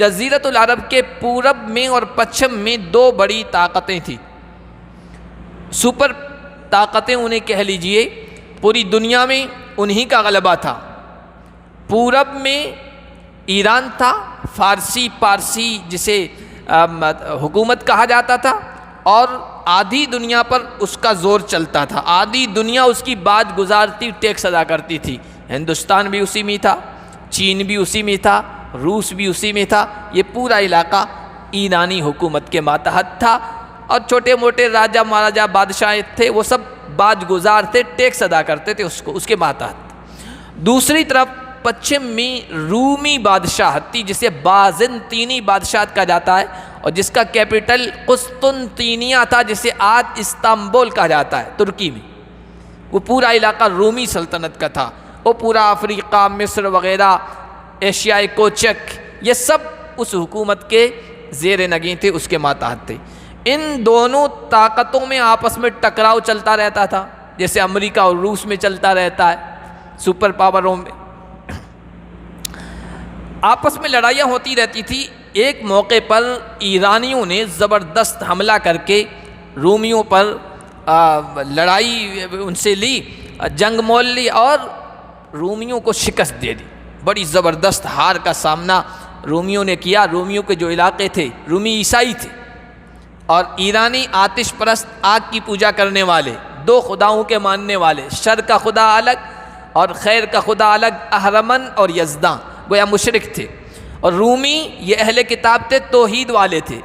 جزیرۃ العرب کے پورب میں اور پچھم میں دو بڑی طاقتیں تھیں، سپر طاقتیں انہیں کہہ لیجئے، پوری دنیا میں انہی کا غلبہ تھا۔ پورب میں ایران تھا، فارسی پارسی جسے حکومت کہا جاتا تھا، اور آدھی دنیا پر اس کا زور چلتا تھا، آدھی دنیا اس کی باج گزارتی، ٹیکس ادا کرتی تھی۔ ہندوستان بھی اسی میں تھا، چین بھی اسی میں تھا، روس بھی اسی میں تھا، یہ پورا علاقہ ایرانی حکومت کے ماتحت تھا، اور چھوٹے موٹے راجہ مہاراجہ بادشاہ تھے، وہ سب باج گزار تھے، ٹیکس ادا کرتے تھے اس کے ماتحت۔ دوسری طرف پچھم میں رومی بادشاہت تھی، جسے بازنطینی بادشاہت کہا جاتا ہے، اور جس کا کیپٹل قسطنطینیہ تھا، جسے آج استنبول کہا جاتا ہے ترکی میں۔ وہ پورا علاقہ رومی سلطنت کا تھا، وہ پورا افریقہ، مصر وغیرہ، ایشیائے کوچک، یہ سب اس حکومت کے زیر نگیں تھے، اس کے ماتحت تھے۔ ان دونوں طاقتوں میں آپس میں ٹکراؤ چلتا رہتا تھا، جیسے امریکہ اور روس میں چلتا رہتا ہے، سپر پاوروں میں آپس میں لڑائیاں ہوتی رہتی تھی۔ ایک موقع پر ایرانیوں نے زبردست حملہ کر کے رومیوں پر لڑائی ان سے لی، جنگ مول لی، اور رومیوں کو شکست دے دی۔ بڑی زبردست ہار کا سامنا رومیوں نے کیا۔ رومیوں کے جو علاقے تھے، رومی عیسائی تھے، اور ایرانی آتش پرست، آگ کی پوجا کرنے والے، دو خداؤں کے ماننے والے، شر کا خدا الگ اور خیر کا خدا الگ، اہرمن اور یزداں، گویا مشرک تھے۔ اور رومی یہ اہل کتاب تھے، توحید والے تھے،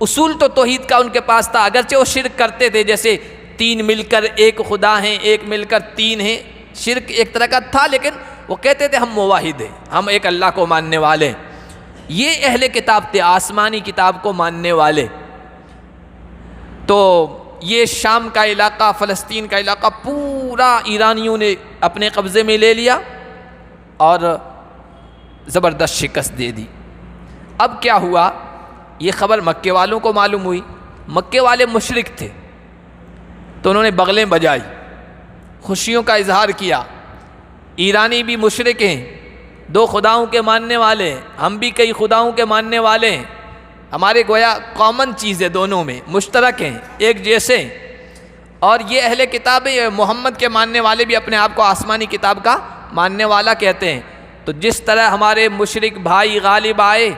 اصول تو توحید کا ان کے پاس تھا، اگرچہ وہ شرک کرتے تھے، جیسے تین مل کر ایک خدا ہیں، ایک مل کر تین ہیں، شرک ایک طرح کا تھا، لیکن وہ کہتے تھے ہم موحد ہیں، ہم ایک اللہ کو ماننے والے ہیں۔ یہ اہل کتاب تھے، آسمانی کتاب کو ماننے والے۔ تو یہ شام کا علاقہ، فلسطین کا علاقہ پورا ایرانیوں نے اپنے قبضے میں لے لیا اور زبردست شکست دے دی۔ اب کیا ہوا، یہ خبر مکے والوں کو معلوم ہوئی۔ مکے والے مشرک تھے، تو انہوں نے بغلیں بجائی، خوشیوں کا اظہار کیا۔ ایرانی بھی مشرک ہیں، دو خداؤں کے ماننے والے ہیں، ہم بھی کئی خداؤں کے ماننے والے ہیں، ہمارے گویا کامن چیز ہے، دونوں میں مشترک ہیں، ایک جیسے ہیں۔ اور یہ اہل کتاب محمد کے ماننے والے بھی اپنے آپ کو آسمانی کتاب کا ماننے والا کہتے ہیں۔ تو جس طرح ہمارے مشرک بھائی غالب آئے،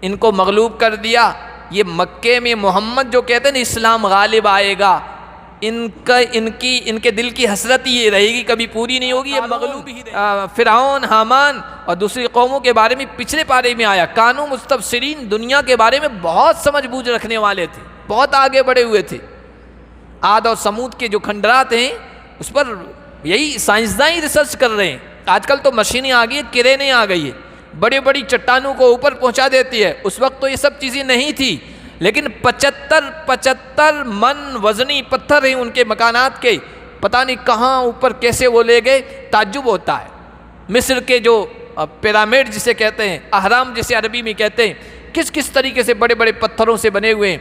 ان کو مغلوب کر دیا، یہ مکے میں محمد جو کہتے ہیں نا اسلام غالب آئے گا، ان کے دل کی حسرت یہ رہے گی، کبھی پوری نہیں ہوگی، یہ مغلوب ہی رہے گی۔ فرعون، حامان اور دوسری قوموں کے بارے میں پچھلے پارے میں آیا، کانوا مستبصرین، دنیا کے بارے میں بہت سمجھ بوجھ رکھنے والے تھے، بہت آگے بڑھے ہوئے تھے۔ عاد اور سمود کے جو کھنڈرات ہیں، اس پر یہی سائنسداں ہی ریسرچ کر رہے ہیں۔ آج کل تو مشینیں آ گئی ہیں، کرینیں آ گئی ہیں، بڑی بڑی چٹانوں کو اوپر پہنچا دیتی ہے۔ اس وقت تو یہ سب چیزیں نہیں تھی، لیکن 75 من وزنی پتھر ہیں ان کے مکانات کے، پتہ نہیں کہاں اوپر کیسے وہ لے گئے، تعجب ہوتا ہے۔ مصر کے جو پیرامڈ جسے کہتے ہیں، اہرام جسے عربی میں کہتے ہیں، کس طریقے سے بڑے بڑے پتھروں سے بنے ہوئے ہیں،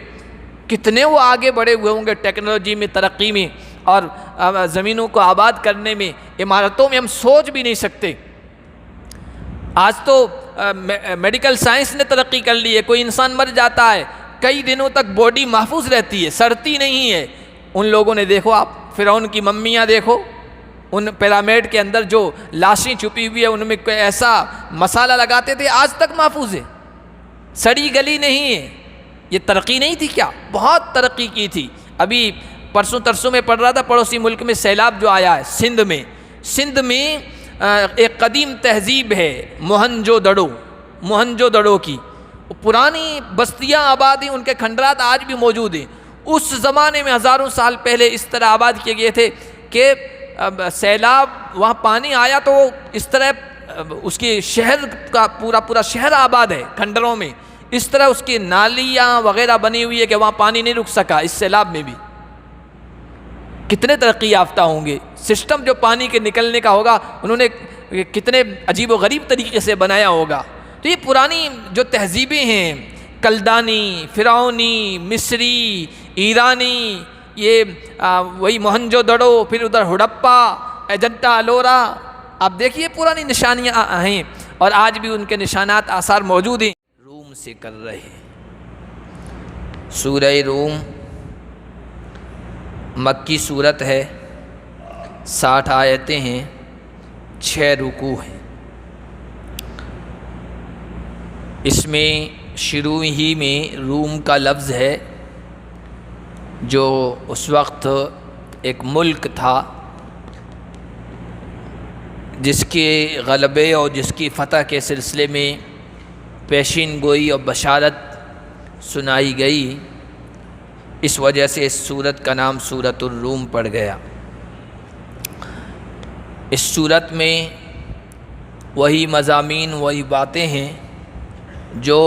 کتنے وہ آگے بڑھے ہوئے ہوں گے ٹیکنالوجی میں، ترقی میں، اور زمینوں کو آباد کرنے میں، عمارتوں میں ہم سوچ بھی نہیں سکتے۔ آج تو میڈیکل سائنس نے ترقی کر لی ہے، کوئی انسان مر جاتا ہے، کئی دنوں تک باڈی محفوظ رہتی ہے، سڑتی نہیں ہے۔ ان لوگوں نے دیکھو، آپ فرعون کی ممیاں دیکھو، ان پیرامڈ کے اندر جو لاشیں چھپی ہوئی ہے، ان میں کوئی ایسا مسالہ لگاتے تھے، آج تک محفوظ ہے، سڑی گلی نہیں ہے۔ یہ ترقی نہیں تھی کیا؟ بہت ترقی کی تھی۔ ابھی پرسوں ترسوں میں پڑھ رہا تھا، پڑوسی ملک میں سیلاب جو آیا ہے، سندھ میں ایک قدیم تہذیب ہے موہنجو دڑو کی، پرانی بستیاں آباد ہیں، ان کے کھنڈرات آج بھی موجود ہیں۔ اس زمانے میں ہزاروں سال پہلے اس طرح آباد کیے گئے تھے کہ سیلاب وہاں پانی آیا تو اس طرح اس کے شہر کا پورا شہر آباد ہے کھنڈروں میں، اس طرح اس کی نالیاں وغیرہ بنی ہوئی ہے کہ وہاں پانی نہیں رک سکا اس سیلاب میں بھی۔ کتنے ترقی یافتہ ہوں گے، سسٹم جو پانی کے نکلنے کا ہوگا انہوں نے کتنے عجیب و غریب طریقے سے بنایا ہوگا۔ تو یہ پرانی جو تہذیبیں ہیں، کلدانی، فرعونی، مصری، ایرانی، یہ وہی موہنجو دڑو، پھر ادھر ہڑپا، اجنتا الورا، آپ دیکھیے پرانی نشانیاں ہیں۔ اور آج بھی ان کے نشانات آثار موجود ہیں۔ روم سے کر رہے ہیں۔ سورہ روم مکی صورت ہے، 60 آیتیں ہیں، 6 رکوع ہیں۔ اس میں شروع ہی میں روم کا لفظ ہے، جو اس وقت ایک ملک تھا جس کے غلبے اور جس کی فتح کے سلسلے میں پیشین گوئی اور بشارت سنائی گئی۔ اس وجہ سے اس سورت کا نام سورۃ الروم پڑ گیا۔ اس سورت میں وہی مضامین، وہی باتیں ہیں جو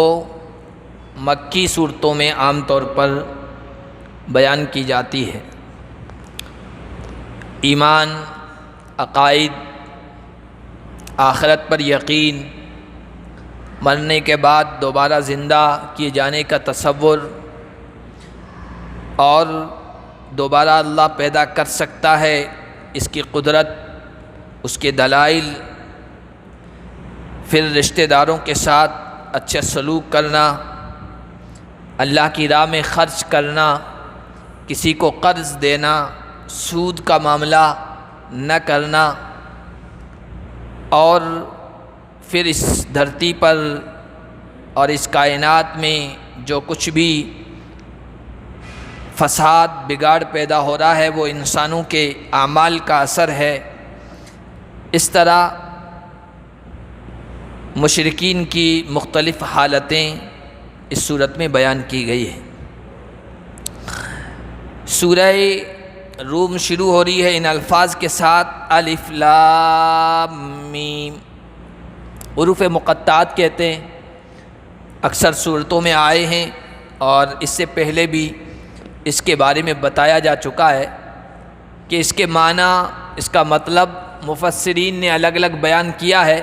مکی صورتوں میں عام طور پر بیان کی جاتی ہے۔ ایمان، عقائد، آخرت پر یقین، مرنے کے بعد دوبارہ زندہ کیے جانے کا تصور، اور دوبارہ اللہ پیدا کر سکتا ہے، اس کی قدرت، اس کے دلائل، پھر رشتہ داروں کے ساتھ اچھا سلوک کرنا، اللہ کی راہ میں خرچ کرنا، کسی کو قرض دینا، سود کا معاملہ نہ کرنا، اور پھر اس دھرتی پر اور اس کائنات میں جو کچھ بھی فساد بگاڑ پیدا ہو رہا ہے وہ انسانوں کے اعمال کا اثر ہے۔ اس طرح مشرکین کی مختلف حالتیں اس صورت میں بیان کی گئی ہیں۔ سورہ روم شروع ہو رہی ہے ان الفاظ کے ساتھ، الف لام میم، حروف مقطعات کہتے ہیں، اکثر صورتوں میں آئے ہیں، اور اس سے پہلے بھی اس کے بارے میں بتایا جا چکا ہے کہ اس کے معنی، اس کا مطلب مفسرین نے الگ الگ بیان کیا ہے،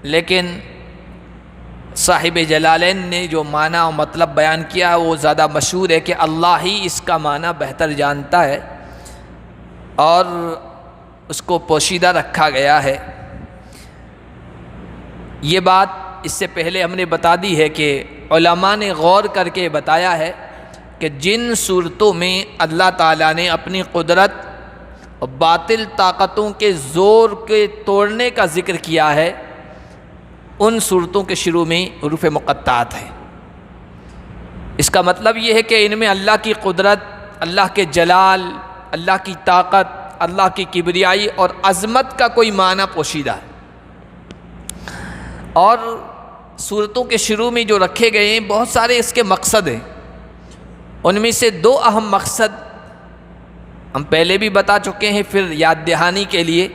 لیکن صاحب جلالین نے جو معنی و مطلب بیان کیا وہ زیادہ مشہور ہے کہ اللہ ہی اس کا معنی بہتر جانتا ہے، اور اس کو پوشیدہ رکھا گیا ہے۔ یہ بات اس سے پہلے ہم نے بتا دی ہے کہ علماء نے غور کر کے بتایا ہے کہ جن صورتوں میں اللہ تعالیٰ نے اپنی قدرت اور باطل طاقتوں کے زور کے توڑنے کا ذکر کیا ہے، ان صورتوں کے شروع میں حروف مقطعات ہیں۔ اس کا مطلب یہ ہے کہ ان میں اللہ کی قدرت، اللہ کے جلال، اللہ کی طاقت، اللہ کی کبریائی اور عظمت کا کوئی معنی پوشیدہ ہے۔ اور صورتوں کے شروع میں جو رکھے گئے ہیں بہت سارے اس کے مقصد ہیں، ان میں سے 2 اہم مقصد ہم پہلے بھی بتا چکے ہیں، پھر یاد دہانی کے لیے۔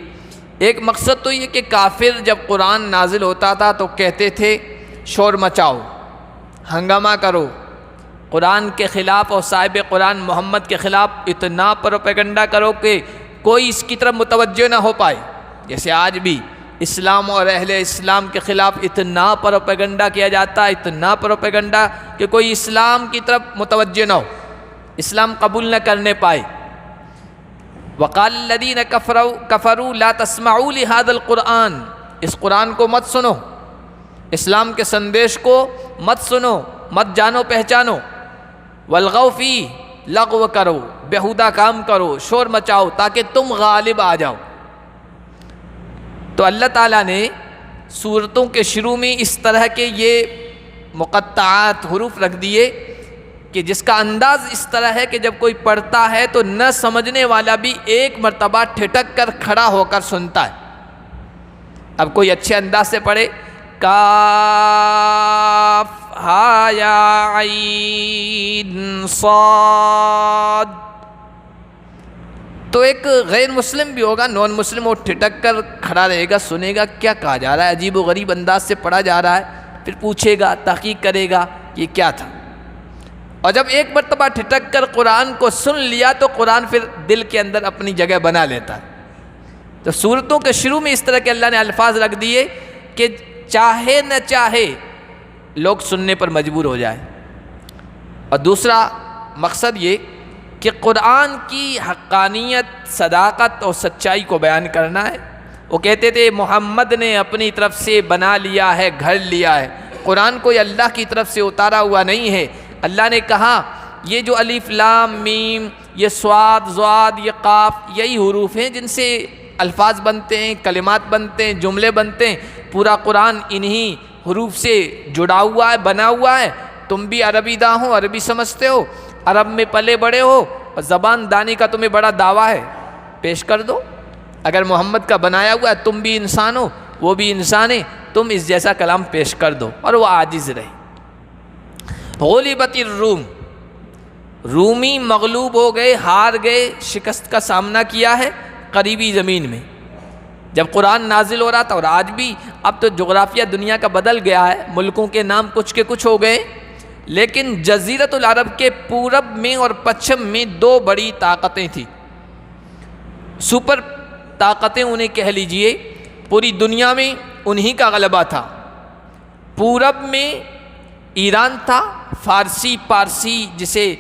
ایک مقصد تو یہ کہ کافر جب قرآن نازل ہوتا تھا تو کہتے تھے شور مچاؤ، ہنگامہ کرو، قرآن کے خلاف اور صاحب قرآن محمد کے خلاف اتنا پروپیگنڈا کرو کہ کوئی اس کی طرف متوجہ نہ ہو پائے۔ جیسے آج بھی اسلام اور اہل اسلام کے خلاف اتنا پروپیگنڈا کیا جاتا ہے، اتنا پروپیگنڈا کہ کوئی اسلام کی طرف متوجہ نہ ہو، اسلام قبول نہ کرنے پائے۔ وقال الذین کفروا لا تسمعوا لهذا القرآن، اس قرآن کو مت سنو، اسلام کے سندیش کو مت سنو، مت جانو پہچانو۔ والغوا فیہ، لغو کرو، بیہودہ کام کرو، شور مچاؤ تاکہ تم غالب آ جاؤ۔ تو اللہ تعالیٰ نے سورتوں کے شروع میں اس طرح کے یہ مقطعات حروف رکھ دیے کہ جس کا انداز اس طرح ہے کہ جب کوئی پڑھتا ہے تو نہ سمجھنے والا بھی ایک مرتبہ ٹھٹک کر کھڑا ہو کر سنتا ہے۔ اب کوئی اچھے انداز سے پڑھے، کاف ہا یا عین صاد، تو ایک غیر مسلم بھی ہوگا، نان مسلم، وہ ٹھٹک کر کھڑا رہے گا، سنے گا کیا کہا جا رہا ہے، عجیب و غریب انداز سے پڑھا جا رہا ہے، پھر پوچھے گا، تحقیق کرے گا یہ کیا تھا۔ اور جب ایک مرتبہ ٹھٹک کر قرآن کو سن لیا تو قرآن پھر دل کے اندر اپنی جگہ بنا لیتا ہے۔ تو سورتوں کے شروع میں اس طرح کے اللہ نے الفاظ رکھ دیے کہ چاہے نہ چاہے لوگ سننے پر مجبور ہو جائے۔ اور دوسرا مقصد یہ کہ قرآن کی حقانیت، صداقت اور سچائی کو بیان کرنا ہے، وہ کہتے تھے محمد نے اپنی طرف سے بنا لیا ہے، گھڑ لیا ہے، قرآن کوئی اللہ کی طرف سے اتارا ہوا نہیں ہے۔ اللہ نے کہا یہ جو الف لام میم، یہ صاد ضاد، یہ قاف، یہی حروف ہیں جن سے الفاظ بنتے ہیں، کلمات بنتے ہیں، جملے بنتے ہیں۔ پورا قرآن انہی حروف سے جڑا ہوا ہے، بنا ہوا ہے۔ تم بھی عربی داں ہو، عربی سمجھتے ہو، عرب میں پلے بڑے ہو، اور زبان دانی کا تمہیں بڑا دعویٰ ہے، پیش کر دو۔ اگر محمد کا بنایا ہوا ہے، تم بھی انسان ہو، وہ بھی انسان ہے، تم اس جیسا کلام پیش کر دو۔ اور وہ عاجز رہے۔ غلبت الروم، رومی مغلوب ہو گئے، ہار گئے، شکست کا سامنا کیا ہے قریبی زمین میں۔ جب قرآن نازل ہو رہا تھا، اور آج بھی، اب تو جغرافیہ دنیا کا بدل گیا ہے، ملکوں کے نام کچھ کے کچھ ہو گئے، لیکن جزیرۃ العرب کے پورب میں اور پچھم میں دو بڑی طاقتیں تھیں، سپر طاقتیں انہیں کہہ لیجئے۔ پوری دنیا میں انہی کا غلبہ تھا۔ پورب میں ایران تھا، فارسی پارسی جسے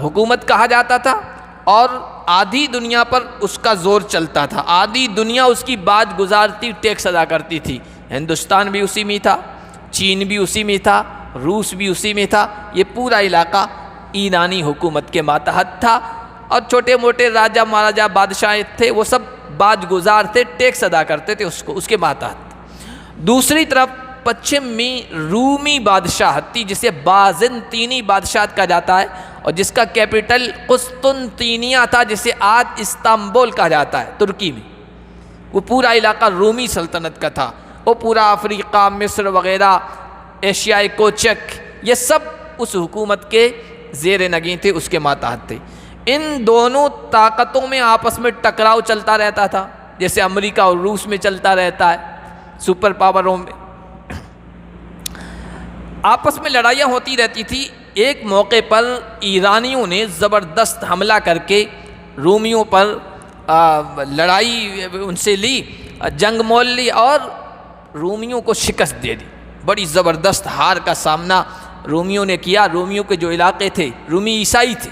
حکومت کہا جاتا تھا، اور آدھی دنیا پر اس کا زور چلتا تھا، آدھی دنیا اس کی بات گزارتی، ٹیکس ادا کرتی تھی۔ ہندوستان بھی اسی میں تھا، چین بھی اسی میں تھا، روس بھی اسی میں تھا۔ یہ پورا علاقہ ایرانی حکومت کے ماتحت تھا، اور چھوٹے موٹے راجہ مہاراجہ بادشاہ تھے، وہ سب باج گزار تھے، ٹیکس ادا کرتے تھے اس کے ماتحت۔ دوسری طرف پچھم میں رومی بادشاہت تھی، جسے بازنطینی بادشاہت کہا جاتا ہے، اور جس کا کیپٹل قسطنطینیہ تھا، جسے آج استنبول کہا جاتا ہے ترکی میں۔ وہ پورا علاقہ رومی سلطنت کا تھا۔ وہ پورا افریقہ، مصر وغیرہ، ایشیائے کوچک، یہ سب اس حکومت کے زیر نگین تھے، اس کے ماتحت تھے۔ ان دونوں طاقتوں میں آپس میں ٹکراؤ چلتا رہتا تھا، جیسے امریکہ اور روس میں چلتا رہتا ہے، سپر پاوروں میں آپس میں لڑائیاں ہوتی رہتی تھی۔ ایک موقع پر ایرانیوں نے زبردست حملہ کر کے رومیوں پر لڑائی ان سے لی، جنگ مول لی، اور رومیوں کو شکست دے دی۔ بڑی زبردست ہار کا سامنا رومیوں نے کیا۔ رومیوں کے جو علاقے تھے، رومی عیسائی تھے،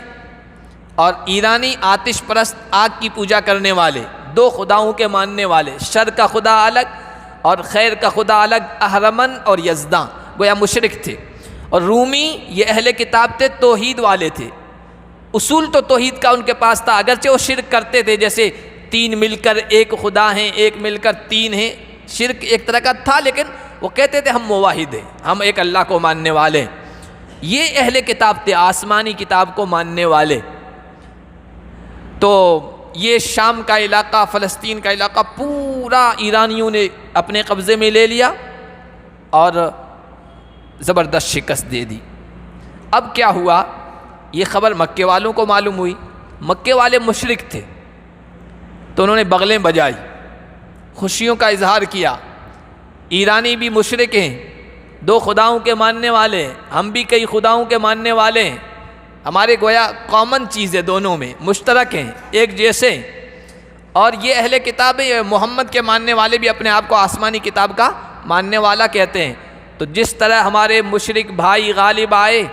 اور ایرانی آتش پرست، آگ کی پوجا کرنے والے، دو خداؤں کے ماننے والے، شر کا خدا الگ اور خیر کا خدا الگ، اہرمن اور یزداں، گویا مشرک تھے۔ اور رومی یہ اہل کتاب تھے، توحید والے تھے۔ اصول تو توحید کا ان کے پاس تھا، اگرچہ وہ شرک کرتے تھے، جیسے تین مل کر ایک خدا ہیں، ایک مل کر تین ہیں، شرک ایک طرح کا تھا، لیکن وہ کہتے تھے ہم موحد ہیں، ہم ایک اللہ کو ماننے والے ہیں۔ یہ اہل کتاب تھے، آسمانی کتاب کو ماننے والے۔ تو یہ شام کا علاقہ، فلسطین کا علاقہ پورا ایرانیوں نے اپنے قبضے میں لے لیا، اور زبردست شکست دے دی۔ اب کیا ہوا، یہ خبر مکے والوں کو معلوم ہوئی۔ مکے والے مشرک تھے، تو انہوں نے بغلیں بجائی، خوشیوں کا اظہار کیا۔ ایرانی بھی مشرک ہیں، دو خداؤں کے ماننے والے ہیں، ہم بھی کئی خداؤں کے ماننے والے ہیں، ہمارے گویا کامن چیز ہے، دونوں میں مشترک ہیں، ایک جیسے۔ اور یہ اہل کتابیں، محمد کے ماننے والے بھی اپنے آپ کو آسمانی کتاب کا ماننے والا کہتے ہیں۔ تو جس طرح ہمارے مشرک بھائی غالب آئے،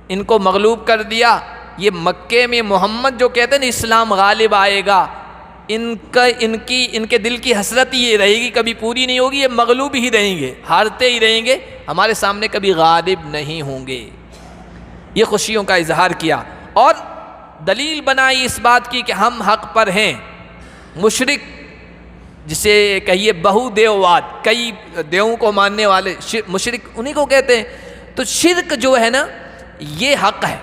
ان کو مغلوب کر دیا، یہ مکے میں محمد جو کہتے ہیں نا اسلام غالب آئے گا، ان کے دل کی حسرت یہ رہے گی، کبھی پوری نہیں ہوگی، یہ مغلوب ہی رہیں گے، ہارتے ہی رہیں گے، ہمارے سامنے کبھی غالب نہیں ہوں گے۔ یہ خوشیوں کا اظہار کیا، اور دلیل بنائی اس بات کی کہ ہم حق پر ہیں۔ مشرک جسے کہیے بہو دیوواد، کئی دیووں کو ماننے والے، مشرک انہیں کو کہتے ہیں۔ تو شرک جو ہے نا، یہ حق ہے،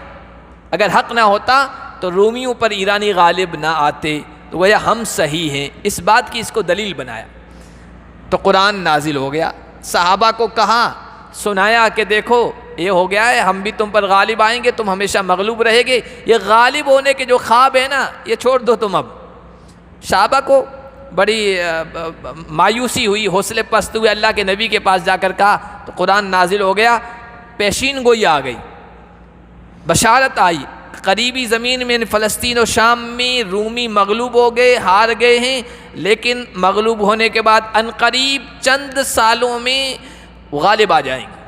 اگر حق نہ ہوتا تو رومیوں پر ایرانی غالب نہ آتے، تو گویا ہم صحیح ہیں، اس بات کی اس کو دلیل بنایا۔ تو قرآن نازل ہو گیا، صحابہ کو کہا، سنایا کہ دیکھو یہ ہو گیا ہے، ہم بھی تم پر غالب آئیں گے، تم ہمیشہ مغلوب رہے گے، یہ غالب ہونے کے جو خواب ہے نا، یہ چھوڑ دو تم اب۔ صحابہ کو بڑی مایوسی ہوئی، حوصلے پست ہوئے، اللہ کے نبی کے پاس جا کر کہا، تو قرآن نازل ہو گیا، پیشین گوئی آ گئی، بشارت آئی، قریبی زمین میں فلسطین و شام میں رومی مغلوب ہو گئے، ہار گئے ہیں، لیکن مغلوب ہونے کے بعد عنقریب چند سالوں میں غالب آ جائیں گے۔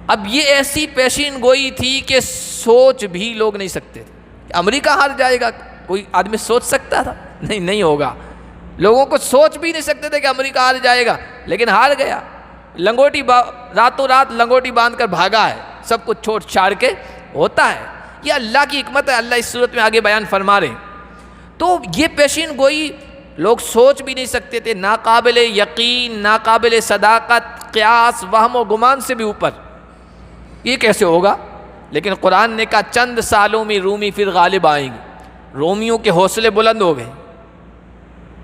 اب یہ ایسی پیشین گوئی تھی کہ سوچ بھی لوگ نہیں سکتے تھے۔ امریکہ ہار جائے گا، کوئی آدمی سوچ سکتا تھا؟ نہیں ہوگا۔ لوگوں کو سوچ بھی نہیں سکتے تھے کہ امریکہ ہار جائے گا، لیکن ہار گیا۔ راتوں رات لنگوٹی باندھ کر بھاگا ہے، سب کچھ چھوڑ چھاڑ کے۔ ہوتا ہے، یہ اللہ کی حکمت ہے، اللہ اس صورت میں آگے بیان فرما رہے ہیں۔ تو یہ پیشین گوئی لوگ سوچ بھی نہیں سکتے تھے، ناقابل یقین، ناقابل صداقت، قیاس، وہم و گمان سے بھی اوپر، یہ کیسے ہوگا؟ لیکن قرآن نے کہا چند سالوں میں رومی پھر غالب آئیں گے۔ رومیوں کے حوصلے بلند ہو گئے،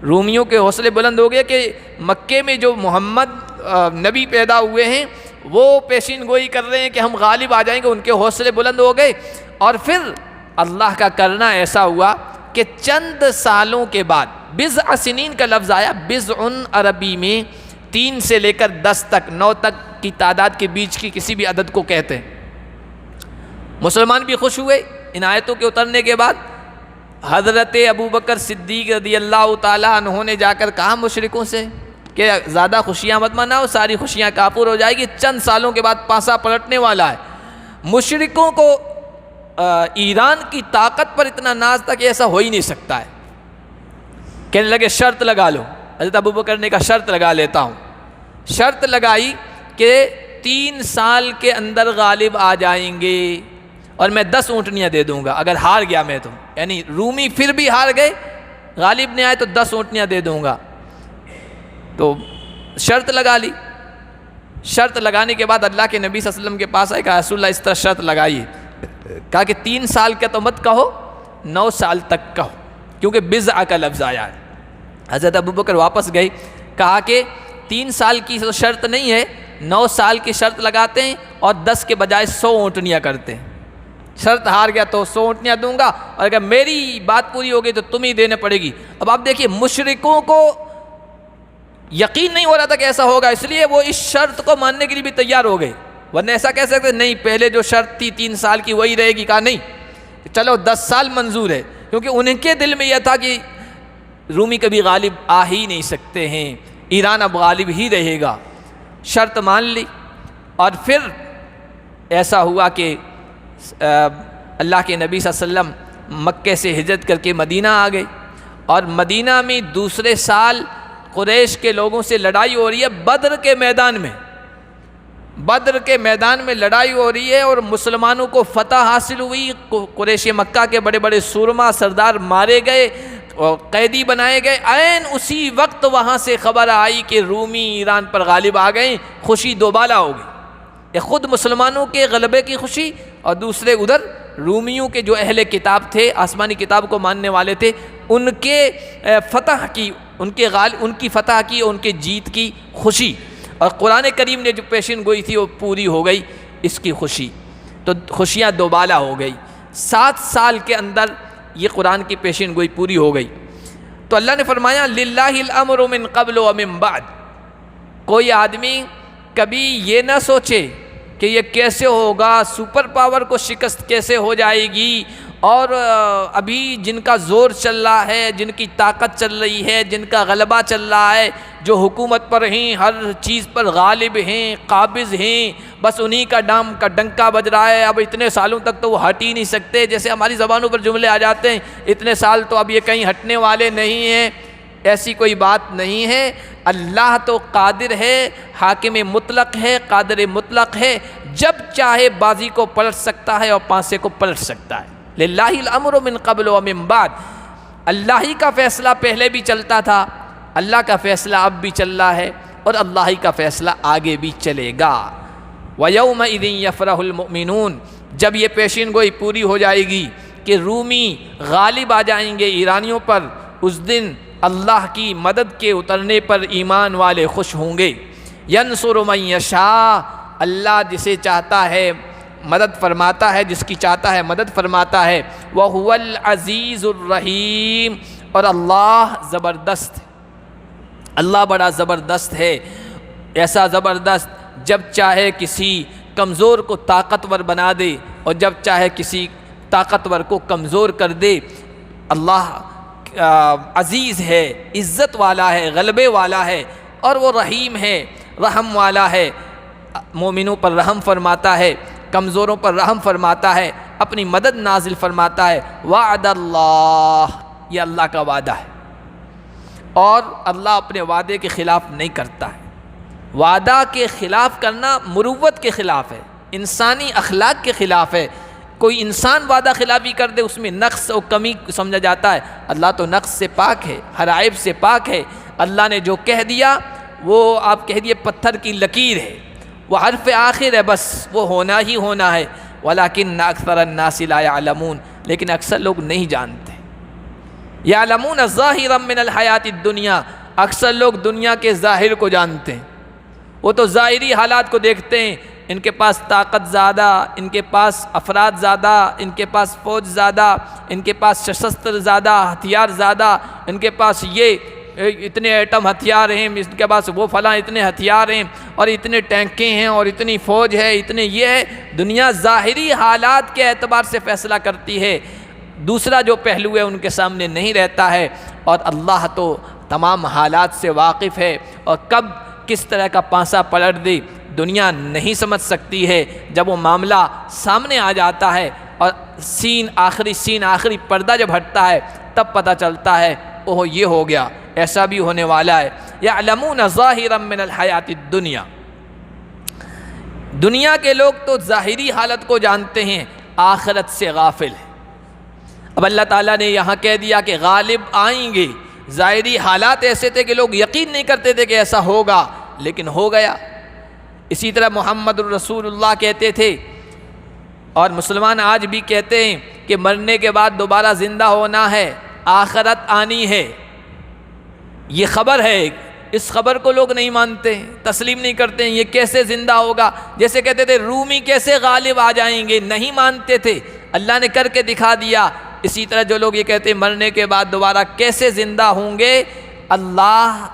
رومیوں کے حوصلے بلند ہو گئے کہ مکے میں جو محمد نبی پیدا ہوئے ہیں وہ پیشین گوئی کر رہے ہیں کہ ہم غالب آ جائیں گے، ان کے حوصلے بلند ہو گئے۔ اور پھر اللہ کا کرنا ایسا ہوا کہ چند سالوں کے بعد، بضع سنین کا لفظ آیا، بضع عربی میں 3 سے لے کر 10 تک، 9 تک کی تعداد کے بیچ کی کسی بھی عدد کو کہتے ہیں۔ مسلمان بھی خوش ہوئے ان آیتوں کے اترنے کے بعد۔ حضرت ابوبکر صدیق رضی اللہ تعالیٰ عنہ نے جا کر کہا مشرکوں سے کہ زیادہ خوشیاں مت مناؤ، ساری خوشیاں کافور ہو جائے گی، چند سالوں کے بعد پاسا پلٹنے والا ہے۔ مشرکوں کو ایران کی طاقت پر اتنا ناز تھا کہ ایسا ہو ہی نہیں سکتا ہے۔ کہنے لگے شرط لگا لو۔ حضرت ابوبکر نے کہا شرط لگا لیتا ہوں۔ شرط لگائی کہ 3 سال کے اندر غالب آ جائیں گے اور میں 10 اونٹنیاں دے دوں گا اگر ہار گیا میں تو، یعنی رومی پھر بھی ہار گئے، غالب نہیں آئے تو 10 اونٹنیاں دے دوں گا۔ تو شرط لگا لی۔ شرط لگانے کے بعد اللہ کے نبی صلی اللہ علیہ وسلم کے پاس آئے، کہا رسول اللہ اس طرح شرط لگائیے۔ کہا کہ 3 سال کا تو مت کہو، 9 سال تک کہو، کیونکہ بضع کا لفظ آیا ہے۔ حضرت ابوبکر واپس گئے، کہا کہ 3 سال کی تو شرط نہیں ہے، 9 سال کی شرط لگاتے ہیں اور 10 کے بجائے 100 اونٹنیاں کرتے ہیں۔ شرط ہار گیا تو 100 اونٹنیاں دوں گا، اور اگر میری بات پوری ہوگی تو تم ہی دینے پڑے گی۔ اب آپ دیکھیے مشرکوں کو یقین نہیں ہو رہا تھا کہ ایسا ہوگا، اس لیے وہ اس شرط کو ماننے کے لیے بھی تیار ہو گئے، ورنہ ایسا کہہ سکتے نہیں پہلے جو شرط تھی 3 سال کی وہی رہے گی۔ کہا نہیں، چلو 10 سال منظور ہے، کیونکہ ان کے دل میں یہ تھا کہ رومی کبھی غالب آ ہی نہیں سکتے ہیں، ایران اب غالب ہی رہے گا۔ شرط مان لی، اور پھر ایسا ہوا کہ اللہ کے نبی صلی اللہ علیہ وسلم مکے سے ہجرت کر کے مدینہ آ گئے، اور مدینہ میں دوسرے سال قریش کے لوگوں سے لڑائی ہو رہی ہے بدر کے میدان میں۔ بدر کے میدان میں لڑائی ہو رہی ہے اور مسلمانوں کو فتح حاصل ہوئی، قریش مکہ کے بڑے بڑے سورما سردار مارے گئے اور قیدی بنائے گئے۔ عین اسی وقت وہاں سے خبر آئی کہ رومی ایران پر غالب آ گئے، خوشی دوبالا ہو گئی۔ یہ خود مسلمانوں کے غلبے کی خوشی، اور دوسرے ادھر رومیوں کے جو اہل کتاب تھے، آسمانی کتاب کو ماننے والے تھے، ان کے فتح کی، ان کی فتح کی، ان کے جیت کی خوشی، اور قرآن کریم نے جو پیشین گوئی تھی وہ پوری ہو گئی اس کی خوشی۔ تو خوشیاں دوبالا ہو گئی۔ 7 سال کے اندر یہ قرآن کی پیشین گوئی پوری ہو گئی۔ تو اللہ نے فرمایا للہ الامر من قبل و من بعد۔ کوئی آدمی کبھی یہ نہ سوچے کہ یہ کیسے ہوگا، سپر پاور کو شکست کیسے ہو جائے گی، اور ابھی جن کا زور چل رہا ہے، جن کی طاقت چل رہی ہے، جن کا غلبہ چل رہا ہے، جو حکومت پر ہیں، ہر چیز پر غالب ہیں، قابض ہیں، بس انہی کا نام کا ڈنکا بج رہا ہے، اب اتنے سالوں تک تو وہ ہٹ ہی نہیں سکتے، جیسے ہماری زبانوں پر جملے آ جاتے ہیں اتنے سال تو اب یہ کہیں ہٹنے والے نہیں ہیں۔ ایسی کوئی بات نہیں ہے۔ اللہ تو قادر ہے، حاکم مطلق ہے، قادر مطلق ہے، جب چاہے بازی کو پلٹ سکتا ہے اور پانسے کو پلٹ سکتا ہے۔ للہ الامر من قبل و من بعد۔ اللہ ہی کا فیصلہ پہلے بھی چلتا تھا، اللہ کا فیصلہ اب بھی چل رہا ہے، اور اللہ ہی کا فیصلہ آگے بھی چلے گا۔ وَيَوْمَئِذٍ يَفْرَحُ الْمُؤْمِنُونَ۔ جب یہ پیشین گوئی پوری ہو جائے گی کہ رومی غالب آ جائیں گے ایرانیوں پر، اس دن اللہ کی مدد کے اترنے پر ایمان والے خوش ہوں گے۔ يَنْصُرُ مَن يَشَاءُ۔ اللہ جسے چاہتا ہے مدد فرماتا ہے، جس کی چاہتا ہے مدد فرماتا ہے۔ وَهُوَ الْعَزِيزُ الرَّحِيمُ۔ اور اللہ زبردست ہے، اللہ بڑا زبردست ہے، ایسا زبردست جب چاہے کسی کمزور کو طاقتور بنا دے اور جب چاہے کسی طاقتور کو کمزور کر دے۔ اللہ عزیز ہے، عزت والا ہے، غلبے والا ہے، اور وہ رحیم ہے، رحم والا ہے، مومنوں پر رحم فرماتا ہے، کمزوروں پر رحم فرماتا ہے، اپنی مدد نازل فرماتا ہے۔ وعد اللہ، یہ اللہ کا وعدہ ہے، اور اللہ اپنے وعدے کے خلاف نہیں کرتا ہے۔ وعدہ کے خلاف کرنا مروت کے خلاف ہے، انسانی اخلاق کے خلاف ہے۔ کوئی انسان وعدہ خلافی کر دے اس میں نقص و کمی سمجھا جاتا ہے، اللہ تو نقص سے پاک ہے، ہر عیب سے پاک ہے۔ اللہ نے جو کہہ دیا وہ آپ کہہ دیے پتھر کی لکیر ہے، وہ حرف آخر ہے، بس وہ ہونا ہی ہونا ہے۔ وَلَكِنَّ أَكْثَرَ النَّاسِ لَا يَعْلَمُونَ، لیکن اکثر لوگ نہیں جانتے۔ يَعْلَمُونَ ظَاهِرًا مِّنَ الْحَيَاةِ الدُّنْيَا، اکثر لوگ دنیا کے ظاہر کو جانتے ہیں، وہ تو ظاہری حالات کو دیکھتے ہیں، ان کے پاس طاقت زیادہ، ان کے پاس افراد زیادہ، ان کے پاس فوج زیادہ، ان کے پاس شستر زیادہ، ہتھیار زیادہ، ان کے پاس یہ اتنے ایٹم ہتھیار ہیں، ان کے پاس وہ فلاں اتنے ہتھیار ہیں، اور اتنے ٹینکیں ہیں، اور اتنی فوج ہے، اتنے یہ ہے۔ دنیا ظاہری حالات کے اعتبار سے فیصلہ کرتی ہے، دوسرا جو پہلو ہے ان کے سامنے نہیں رہتا ہے، اور اللہ تو تمام حالات سے واقف ہے، اور کب کس طرح کا پانسا پلٹ دے دنیا نہیں سمجھ سکتی ہے۔ جب وہ معاملہ سامنے آ جاتا ہے اور سین آخری پردہ جب ہٹتا ہے تب پتہ چلتا ہے اوہ یہ ہو گیا، ایسا بھی ہونے والا ہے۔ یعلمون ظاہرا من الحیات الدنیا، دنیا کے لوگ تو ظاہری حالت کو جانتے ہیں، آخرت سے غافل ہے۔ اب اللہ تعالیٰ نے یہاں کہہ دیا کہ غالب آئیں گے، ظاہری حالات ایسے تھے کہ لوگ یقین نہیں کرتے تھے کہ ایسا ہوگا، لیکن ہو گیا۔ اسی طرح محمد الرسول اللہ کہتے تھے، اور مسلمان آج بھی کہتے ہیں کہ مرنے کے بعد دوبارہ زندہ ہونا ہے، آخرت آنی ہے۔ یہ خبر ہے، اس خبر کو لوگ نہیں مانتے، تسلیم نہیں کرتے ہیں، یہ کیسے زندہ ہوگا؟ جیسے کہتے تھے رومی کیسے غالب آ جائیں گے، نہیں مانتے تھے، اللہ نے کر کے دکھا دیا۔ اسی طرح جو لوگ یہ کہتے ہیں مرنے کے بعد دوبارہ کیسے زندہ ہوں گے، اللہ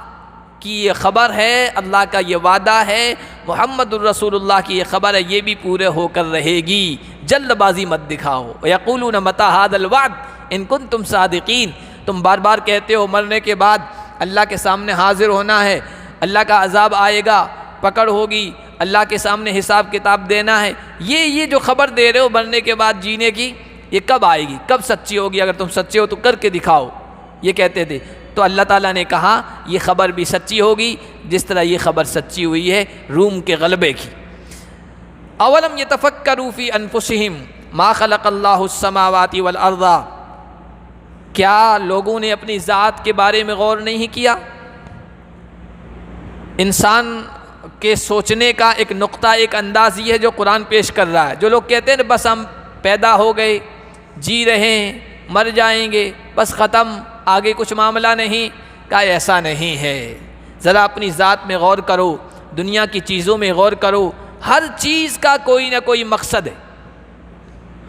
کی یہ خبر ہے، اللہ کا یہ وعدہ ہے، محمد الرسول اللہ کی یہ خبر ہے، یہ بھی پورے ہو کر رہے گی۔ جلد بازی مت دکھاؤ۔ وَيَقُولُونَ مَتَىٰ هَٰذَا الْوَعْدُ إِن كُنتُمْ صَادِقِينَ، تم بار بار کہتے ہو مرنے کے بعد اللہ کے سامنے حاضر ہونا ہے، اللہ کا عذاب آئے گا، پکڑ ہوگی، اللہ کے سامنے حساب کتاب دینا ہے، یہ جو خبر دے رہے ہو مرنے کے بعد جینے کی، یہ کب آئے گی، کب سچی ہوگی؟ اگر تم سچے ہو تو کر کے دکھاؤ، یہ کہتے تھے۔ تو اللہ تعالیٰ نے کہا یہ خبر بھی سچی ہوگی جس طرح یہ خبر سچی ہوئی ہے روم کے غلبے کی۔ اولم یتفکروا فی انفسہم ما خلق اللہ السماوات والارض، کیا لوگوں نے اپنی ذات کے بارے میں غور نہیں کیا؟ انسان کے سوچنے کا ایک نقطہ، ایک انداز یہ ہے جو قرآن پیش کر رہا ہے۔ جو لوگ کہتے ہیں بس ہم پیدا ہو گئے، جی رہے ہیں، مر جائیں گے، بس ختم، آگے کچھ معاملہ نہیں، کہا ایسا نہیں ہے۔ ذرا اپنی ذات میں غور کرو، دنیا کی چیزوں میں غور کرو، ہر چیز کا کوئی نہ کوئی مقصد ہے،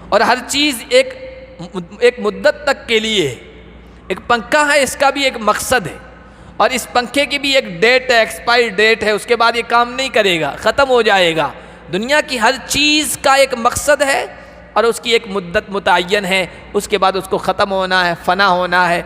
اور ہر چیز ایک مدت تک کے لیے ہے۔ ایک پنکھا ہے، اس کا بھی ایک مقصد ہے، اور اس پنکھے کی بھی ایک ڈیٹ ہے، ایکسپائر ڈیٹ ہے، اس کے بعد یہ کام نہیں کرے گا، ختم ہو جائے گا۔ دنیا کی ہر چیز کا ایک مقصد ہے اور اس کی ایک مدت متعین ہے، اس کے بعد اس کو ختم ہونا ہے، فنا ہونا ہے،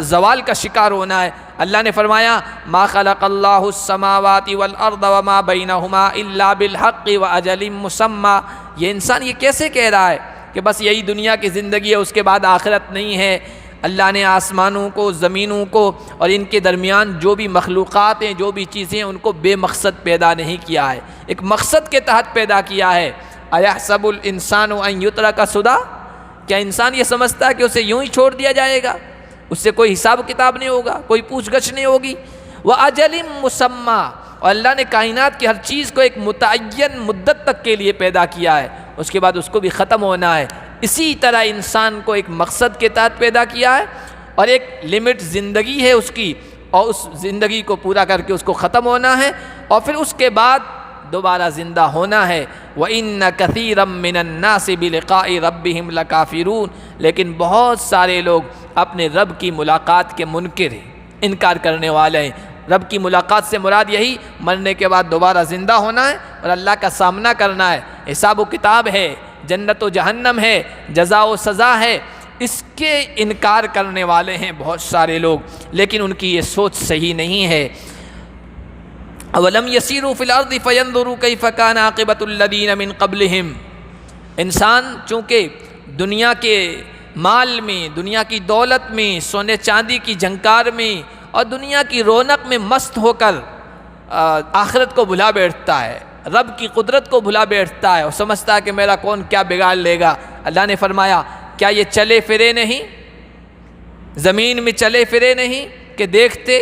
زوال کا شکار ہونا ہے۔ اللہ نے فرمایا ما خلق اللہ السماوات والارض وما بینہما الا بالحق واجل مسمى۔ یہ انسان یہ کیسے کہہ رہا ہے کہ بس یہی دنیا کی زندگی ہے، اس کے بعد آخرت نہیں ہے؟ اللہ نے آسمانوں کو، زمینوں کو اور ان کے درمیان جو بھی مخلوقات ہیں، جو بھی چیزیں ہیں، ان کو بے مقصد پیدا نہیں کیا ہے، ایک مقصد کے تحت پیدا کیا ہے۔ ایحسب الانسان ان یترک سدی، کیا انسان یہ سمجھتا ہے کہ اسے یوں ہی چھوڑ دیا جائے گا، اس سے کوئی حساب کتاب نہیں ہوگا، کوئی پوچھ گچھ نہیں ہوگی؟ وَأَجَلٍ مُّسَمَّى، اور اللہ نے کائنات کی ہر چیز کو ایک متعین مدت تک کے لیے پیدا کیا ہے، اس کے بعد اس کو بھی ختم ہونا ہے۔ اسی طرح انسان کو ایک مقصد کے تحت پیدا کیا ہے، اور ایک لمٹ زندگی ہے اس کی، اور اس زندگی کو پورا کر کے اس کو ختم ہونا ہے، اور پھر اس کے بعد دوبارہ زندہ ہونا ہے۔ وَإِنَّ كَثِيرًا مِّنَ النَّاسِ بِلِقَاءِ رَبِّهِمْ لَكَافِرُونَ، لیکن بہت سارے لوگ اپنے رب کی ملاقات کے منکر ہیں، انکار کرنے والے ہیں۔ رب کی ملاقات سے مراد یہی مرنے کے بعد دوبارہ زندہ ہونا ہے اور اللہ کا سامنا کرنا ہے، حساب و کتاب ہے، جنت و جہنم ہے، جزا و سزا ہے، اس کے انکار کرنے والے ہیں بہت سارے لوگ، لیکن ان کی یہ سوچ صحیح نہیں ہے۔ اولم یسیروا فی الارض فینظروا کیف کان عاقبۃ الذین من قبلہم، انسان چونکہ دنیا کے مال میں، دنیا کی دولت میں، سونے چاندی کی جھنکار میں اور دنیا کی رونق میں مست ہو کر آخرت کو بھلا بیٹھتا ہے، رب کی قدرت کو بھلا بیٹھتا ہے اور سمجھتا ہے کہ میرا کون کیا بگاڑ لے گا۔ اللہ نے فرمایا کیا یہ چلے پھرے نہیں، زمین میں چلے پھرے نہیں کہ دیکھتے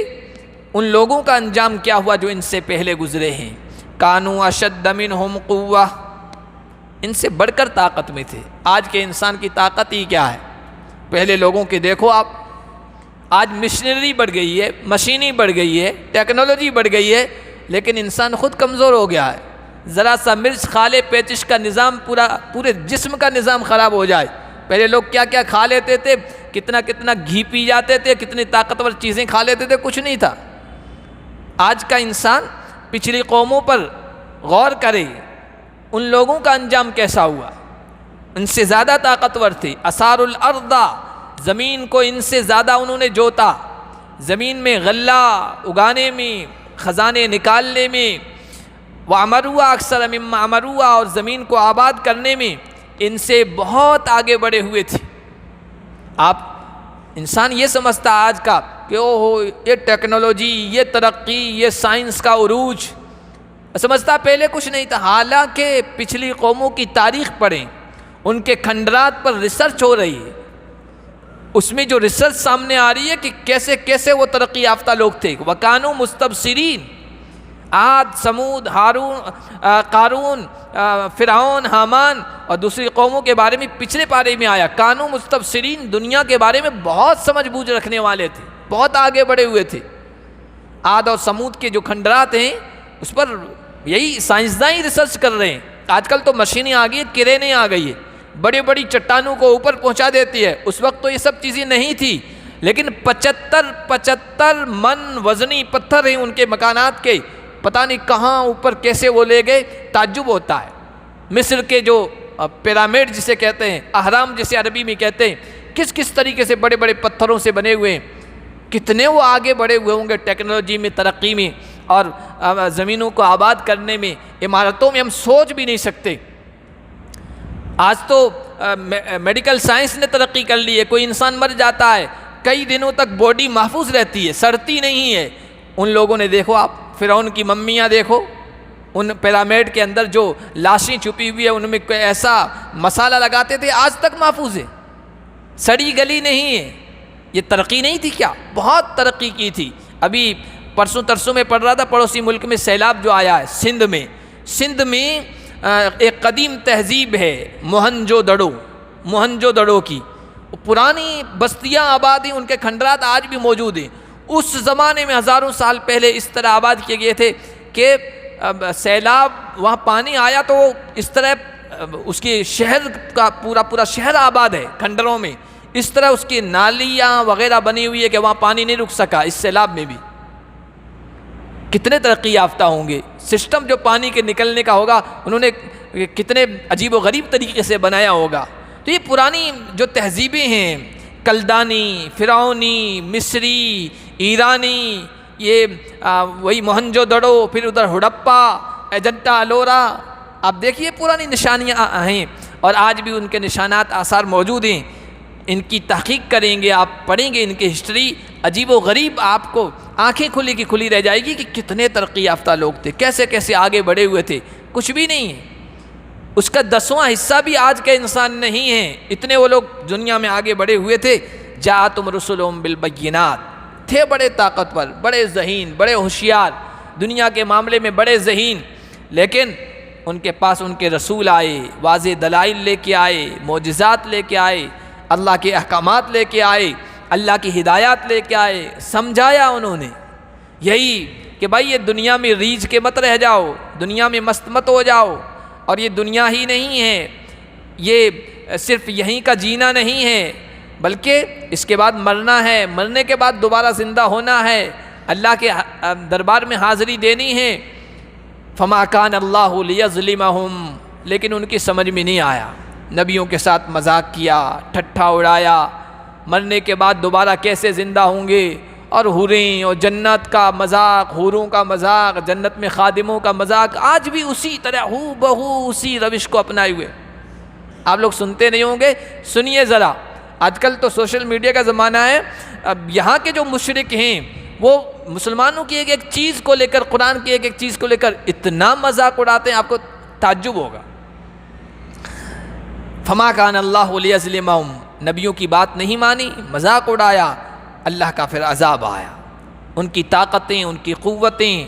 ان لوگوں کا انجام کیا ہوا جو ان سے پہلے گزرے ہیں۔ کانوا اشد منہم قوہ، ان سے بڑھ کر طاقت میں تھے۔ آج کے انسان کی طاقت ہی کیا ہے؟ پہلے لوگوں کے دیکھو آپ، آج مشینری بڑھ گئی ہے، مشینی بڑھ گئی ہے، ٹیکنالوجی بڑھ گئی ہے، لیکن انسان خود کمزور ہو گیا ہے۔ ذرا سا مرچ کھا لے، پیچش کا نظام پورے جسم کا نظام خراب ہو جائے۔ پہلے لوگ کیا کیا کھا لیتے تھے، کتنا کتنا گھی پی جاتے تھے، کتنی طاقتور چیزیں کھا لیتے تھے، کچھ نہیں تھا۔ آج کا انسان پچھلی قوموں پر غور کرے، ان لوگوں کا انجام کیسا ہوا، ان سے زیادہ طاقتور تھے۔ اثار الارض، زمین کو ان سے زیادہ انہوں نے جوتا، زمین میں غلہ اگانے میں، خزانے نکالنے میں، وَعَمَرُوَا أَكْثَرَ مِمَّا عَمَرُوَا، اور زمین کو آباد کرنے میں ان سے بہت آگے بڑھے ہوئے تھے۔ آپ انسان یہ سمجھتا آج کا کہ اوہ یہ ٹیکنالوجی، یہ ترقی، یہ سائنس کا عروج، سمجھتا پہلے کچھ نہیں تھا۔ حالانکہ پچھلی قوموں کی تاریخ پڑھیں، ان کے کھنڈرات پر ریسرچ ہو رہی ہے، اس میں جو ریسرچ سامنے آ رہی ہے کہ کیسے کیسے وہ ترقی یافتہ لوگ تھے۔ وَكَانُوا مُسْتَبْصِرِينَ، عاد، سمود، قارون، فرعون، حامان اور دوسری قوموں کے بارے میں پچھلے پارے میں آیا۔ کانوا مستبصرین، دنیا کے بارے میں بہت سمجھ بوجھ رکھنے والے تھے، بہت آگے بڑھے ہوئے تھے۔ عاد اور سمود کے جو کھنڈرات ہیں اس پر یہی سائنسداں ہی ریسرچ کر رہے ہیں۔ آج کل تو مشینیں آ گئی ہیں، کرینے آ گئی ہے، بڑی بڑی چٹانوں کو اوپر پہنچا دیتی ہے۔ اس وقت تو یہ سب چیزیں نہیں تھی، لیکن 75 من وزنی پتھر ہیں ان کے مکانات کے، پتہ نہیں کہاں اوپر کیسے وہ لے گئے، تعجب ہوتا ہے۔ مصر کے جو پیرامڈ جسے کہتے ہیں، اہرام جسے عربی میں کہتے ہیں، کس کس طریقے سے بڑے بڑے پتھروں سے بنے ہوئے ہیں، کتنے وہ آگے بڑھے ہوئے ہوں گے ٹیکنالوجی میں، ترقی میں، اور زمینوں کو آباد کرنے میں، عمارتوں میں ہم سوچ بھی نہیں سکتے۔ آج تو میڈیکل سائنس نے ترقی کر لی ہے، کوئی انسان مر جاتا ہے کئی دنوں تک باڈی محفوظ رہتی ہے، سڑتی نہیں ہے۔ ان لوگوں نے دیکھو آپ فرعون کی ممیاں دیکھو، ان پیرامڈ کے اندر جو لاشیں چھپی ہوئی ہے ان میں کوئی ایسا مسالہ لگاتے تھے، آج تک محفوظ ہے، سڑی گلی نہیں ہے۔ یہ ترقی نہیں تھی کیا؟ بہت ترقی کی تھی۔ ابھی پرسوں ترسوں میں پڑھ رہا تھا، پڑوسی ملک میں سیلاب جو آیا ہے سندھ میں ایک قدیم تہذیب ہے موہنجو دڑو کی، پرانی بستیاں آباد ہیں، ان کے کھنڈرات آج بھی موجود ہیں۔ اس زمانے میں ہزاروں سال پہلے اس طرح آباد کیے گئے تھے کہ سیلاب وہاں پانی آیا تو اس طرح اس کے شہر کا پورا شہر آباد ہے کھنڈروں میں، اس طرح اس کی نالیاں وغیرہ بنی ہوئی ہے کہ وہاں پانی نہیں رک سکا اس سیلاب میں بھی۔ کتنے ترقی یافتہ ہوں گے، سسٹم جو پانی کے نکلنے کا ہوگا انہوں نے کتنے عجیب و غریب طریقے سے بنایا ہوگا۔ تو یہ پرانی جو تہذیبیں ہیں، کلدانی، فرعونی، مصری، ایرانی، یہ وہی موہنجو دڑو، پھر ادھر ہڑپا، اجنتا الورا، آپ دیکھیے پرانی نشانیاں ہیں اور آج بھی ان کے نشانات آثار موجود ہیں۔ ان کی تحقیق کریں گے، آپ پڑھیں گے ان کی ہسٹری، عجیب و غریب آپ کو آنکھیں کھلی کی کھلی رہ جائے گی کہ کتنے ترقی یافتہ لوگ تھے، کیسے کیسے آگے بڑھے ہوئے تھے۔ کچھ بھی نہیں ہے، اس کا 10واں حصہ بھی آج کے انسان نہیں ہے، اتنے وہ لوگ دنیا میں آگے بڑھے ہوئے تھے۔ جاءتہم رسلہم بالبینات، تھے بڑے طاقتور، بڑے ذہین، بڑے ہوشیار، دنیا کے معاملے میں بڑے ذہین، لیکن ان کے پاس ان کے رسول آئے، واضح دلائل لے کے آئے، معجزات لے کے آئے، اللہ کے احکامات لے کے آئے، اللہ کی ہدایات لے کے آئے، سمجھایا انہوں نے یہی کہ بھائی یہ دنیا میں ریجھ کے مت رہ جاؤ، دنیا میں مست مت ہو جاؤ، اور یہ دنیا ہی نہیں ہے، یہ صرف یہیں کا جینا نہیں ہے، بلکہ اس کے بعد مرنا ہے، مرنے کے بعد دوبارہ زندہ ہونا ہے، اللہ کے دربار میں حاضری دینی ہے۔ فما کان اللہ لیظلمہم، لیکن ان کی سمجھ میں نہیں آیا، نبیوں کے ساتھ مذاق کیا، ٹھٹھا اڑایا، مرنے کے بعد دوبارہ کیسے زندہ ہوں گے، اور حوریں اور جنت کا مذاق، حوروں کا مذاق، جنت میں خادموں کا مذاق، آج بھی اسی طرح ہو بہو اسی روش کو اپنائے ہوئے۔ آپ لوگ سنتے نہیں ہوں گے، سنیے ذرا، آج کل تو سوشل میڈیا کا زمانہ ہے، اب یہاں کے جو مشرک ہیں وہ مسلمانوں کی ایک ایک چیز کو لے کر، قرآن کی ایک ایک چیز کو لے کر اتنا مذاق اڑاتے ہیں، آپ کو تعجب ہوگا۔ فما کان اللہ لیظلمہم، نبیوں کی بات نہیں مانی، مذاق اڑایا، اللہ کا پھر عذاب آیا۔ ان کی طاقتیں، ان کی قوتیں،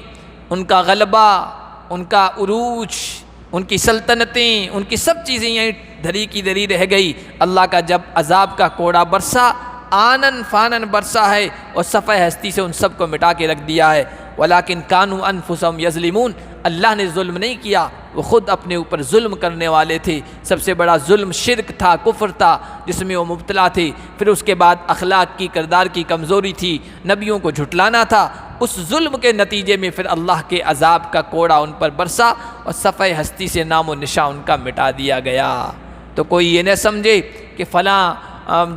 ان کا غلبہ، ان کا عروج، ان کی سلطنتیں، ان کی سب چیزیں یہیں دھری کی دھری رہ گئی۔ اللہ کا جب عذاب کا کوڑا برسا، آنن فانن برسا ہے اور صفحہ ہستی سے ان سب کو مٹا کے رکھ دیا ہے۔ ولیکن کانوا انفسہم یظلمون، اللہ نے ظلم نہیں کیا، وہ خود اپنے اوپر ظلم کرنے والے تھے۔ سب سے بڑا ظلم شرک تھا، کفر تھا، جس میں وہ مبتلا تھے۔ پھر اس کے بعد اخلاق کی، کردار کی کمزوری تھی، نبیوں کو جھٹلانا تھا۔ اس ظلم کے نتیجے میں پھر اللہ کے عذاب کا کوڑا ان پر برسا اور صفحہ ہستی سے نام و نشاں ان کا مٹا دیا گیا۔ تو کوئی یہ نہ سمجھے کہ فلاں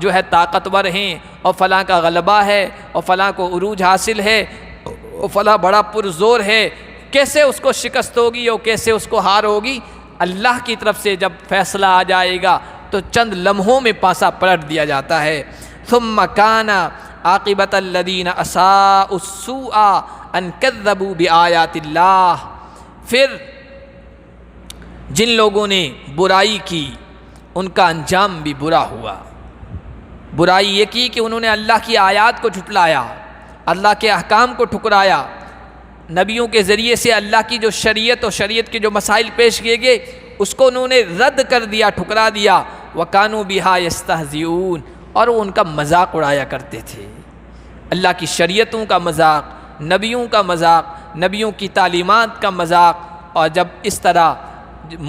جو ہے طاقتور ہیں اور فلاں کا غلبہ ہے اور فلاں کو عروج حاصل ہے اور فلاں بڑا پرزور ہے، کیسے اس کو شکست ہوگی اور کیسے اس کو ہار ہوگی۔ اللہ کی طرف سے جب فیصلہ آ جائے گا تو چند لمحوں میں پاسا پلٹ دیا جاتا ہے۔ ثم کان عاقبۃ الذین اساءوا السوء ان کذبوا بآیات اللہ، پھر جن لوگوں نے برائی کی ان کا انجام بھی برا ہوا۔ برائی یہ کی کہ انہوں نے اللہ کی آیات کو جھٹلایا، اللہ کے احکام کو ٹھکرایا، نبیوں کے ذریعے سے اللہ کی جو شریعت اور شریعت کے جو مسائل پیش کیے گئے اس کو انہوں نے رد کر دیا، ٹھکرا دیا۔ وَكَانُوا بِهَا يَسْتَهْزِئُونَ، اور وہ ان کا مذاق اڑایا کرتے تھے، اللہ کی شریعتوں کا مذاق، نبیوں کا مذاق، نبیوں کی تعلیمات کا مذاق۔ اور جب اس طرح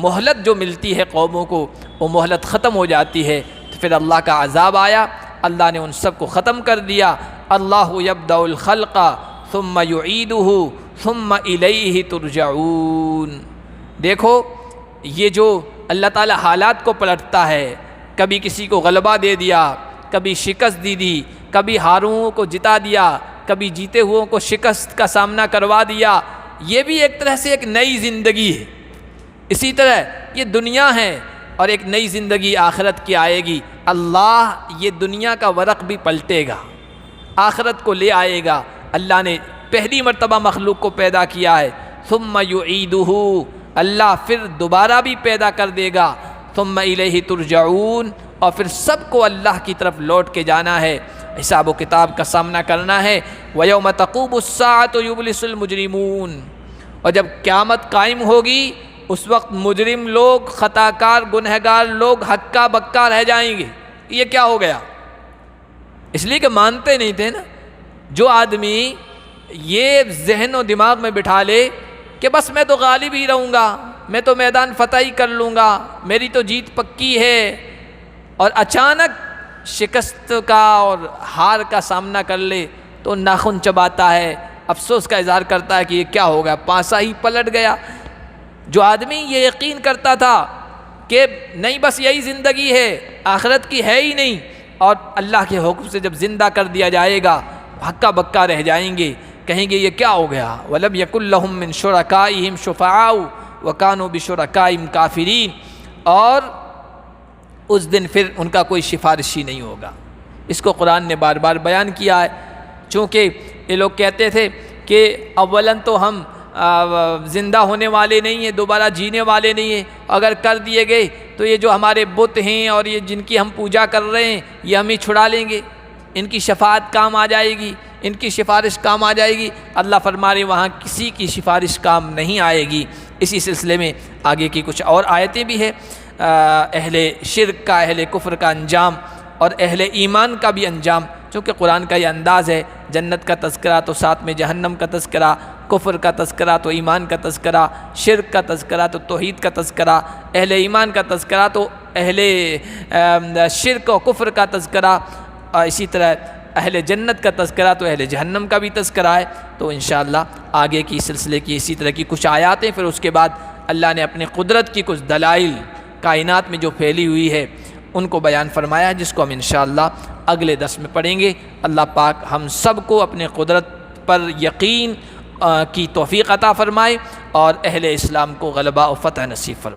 مہلت جو ملتی ہے قوموں کو، وہ مہلت ختم ہو جاتی ہے تو پھر اللہ کا عذاب آیا، اللہ نے ان سب کو ختم کر دیا۔ اللہ یبدأ الخلق ثم یعیدہ ثم الیہ ترجعون۔ دیکھو یہ جو اللہ تعالی حالات کو پلٹتا ہے، کبھی کسی کو غلبہ دے دیا، کبھی شکست دی، کبھی ہاروں کو جتا دیا، کبھی جیتے ہوئوں کو شکست کا سامنا کروا دیا، یہ بھی ایک طرح سے ایک نئی زندگی ہے۔ اسی طرح یہ دنیا ہے اور ایک نئی زندگی آخرت کی آئے گی۔ اللہ یہ دنیا کا ورق بھی پلٹے گا، آخرت کو لے آئے گا۔ اللہ نے پہلی مرتبہ مخلوق کو پیدا کیا ہے، ثم یعیدہ، اللہ پھر دوبارہ بھی پیدا کر دے گا، ثم الیہ ترجعون، اور پھر سب کو اللہ کی طرف لوٹ کے جانا ہے، حساب و کتاب کا سامنا کرنا ہے۔ وَيَوْمَ تَقُومُ السَّاعَةُ يُبْلِسُ الْمُجْرِمُونَ، اور جب قیامت قائم ہوگی اس وقت مجرم لوگ، خطا کار، گنہگار لوگ ہکا بکا رہ جائیں گے۔ یہ کیا ہو گیا؟ اس لیے کہ مانتے نہیں تھے نا۔ جو آدمی یہ ذہن و دماغ میں بٹھا لے کہ بس میں تو غالب ہی رہوں گا، میں تو میدان فتح ہی کر لوں گا، میری تو جیت پکی ہے، اور اچانک شکست کا اور ہار کا سامنا کر لے تو ناخن چباتا ہے، افسوس کا اظہار کرتا ہے کہ یہ کیا ہو گیا، پاسا ہی پلٹ گیا۔ جو آدمی یہ یقین کرتا تھا کہ نہیں بس یہی زندگی ہے، آخرت کی ہے ہی نہیں، اور اللہ کے حکم سے جب زندہ کر دیا جائے گا ہکا بکا رہ جائیں گے، کہیں گے یہ کیا ہو گیا۔ وَلَمْ يَكُنْ لَهُم مِّن شُرَكَائِهِمْ شُفَعَاءُ وَكَانُوا بِشُرَكَائِهِمْ كَافِرِينَ، اور اس دن پھر ان کا کوئی سفارشی نہیں ہوگا۔ اس کو قرآن نے بار بار بیان کیا ہے، چونکہ یہ لوگ کہتے تھے کہ اولاً تو ہم زندہ ہونے والے نہیں ہیں، دوبارہ جینے والے نہیں ہیں، اگر کر دیے گئے تو یہ جو ہمارے بت ہیں اور یہ جن کی ہم پوجا کر رہے ہیں یہ ہمیں چھڑا لیں گے، ان کی شفاعت کام آ جائے گی، ان کی سفارش کام آ جائے گی۔ اللہ فرما رہے وہاں کسی کی سفارش کام نہیں آئے گی۔ اسی سلسلے میں آگے کی کچھ اور آیتیں بھی ہیں، اہل شرک کا، اہل کفر کا انجام اور اہل ایمان کا بھی انجام، چونکہ قرآن کا یہ انداز ہے، جنت کا تذکرہ تو ساتھ میں جہنم کا تذکرہ، کفر کا تذکرہ تو ایمان کا تذکرہ، شرک کا تذکرہ تو توحید کا تذکرہ، اہل ایمان کا تذکرہ تو اہل شرک و کفر کا تذکرہ، اسی طرح اہل جنت کا تذکرہ تو اہل جہنم کا بھی تذکرہ ہے۔ تو انشاءاللہ آگے کی سلسلے کی اسی طرح کی کچھ آیاتیں، پھر اس کے بعد اللہ نے اپنے قدرت کی کچھ دلائل کائنات میں جو پھیلی ہوئی ہے ان کو بیان فرمایا ہے، جس کو ہم انشاءاللہ اگلے درس میں پڑھیں گے۔ اللہ پاک ہم سب کو اپنے قدرت پر یقین کی توفیق عطا فرمائے اور اہل اسلام کو غلبہ و فتح نصیب فرمائے۔